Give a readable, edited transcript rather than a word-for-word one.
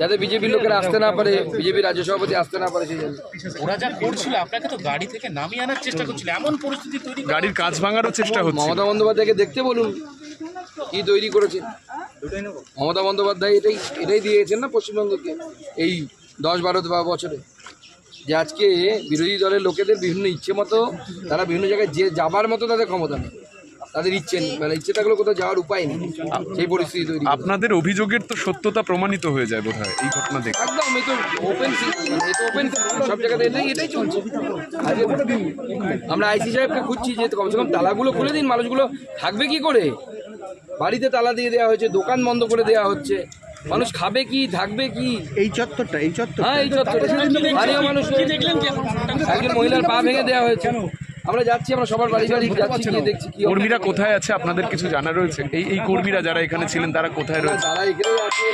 যাতে বিজেপি লোকেরা আসতে না পারে, বিজেপি রাজ্য সভাপতি আসতে না পারে সেই জন্য। ওরা যা করছিল আপনাকে তো গাড়ি থেকে নামিয়ে আনার চেষ্টা করছিল, এমন পরিস্থিতি তৈরি গাড়ির কাঁচ ভাঙারও চেষ্টা হচ্ছে। মমতা বন্দ্যোপাধ্যায়কে দেখতে বলুন কি তৈরি করেছে। মমতা বন্দ্যোপাধ্যায় এটাই দিয়েছেন না পশ্চিমবঙ্গকে এই 10-12 বছরে, যে আজকে বিরোধী দলের লোকেদের বিভিন্ন ইচ্ছে মতো তারা বিভিন্ন জায়গায় যে যাবার মতো তাদের ক্ষমতা নেই, তাদের ইচ্ছে নেই, মানে ইচ্ছে থাকলেও কোথাও যাওয়ার উপায় নেই, সেই পরিস্থিতি তৈরি। আপনাদের অভিযোগের তো সত্যতা প্রমাণিত হয়ে যায় বোধহয় এই ঘটনা দেখে। একদম এই তো ওপেন সব জায়গাতে এটাই চলছে। আমরা আইসি সাহেবকে খুঁজছি যে কমসে কম তালাগুলো খুলে দিন, মানুষগুলো থাকবে কি করে? বাড়িতে তালা দিয়ে দেওয়া হয়েছে, দোকান বন্ধ করে দেওয়া হচ্ছে, মানুষ খাবে কি, থাকবে কি? এই চত্বরটা হ্যাঁ এই চত্বরে স্থানীয় মানুষ একজন মহিলার পা ভেঙে দেওয়া হয়েছে। আমরা যাচ্ছি, আমরা সবার বাড়ি বাড়ি যাচ্ছি, গিয়ে দেখছি কি কর্মীরা কোথায় আছে আপনাদের কিছু জানা রয়েছে? এই কর্মীরা যারা এখানে ছিলেন তারা কোথায় রয়েছে? তারা এখানে আছে।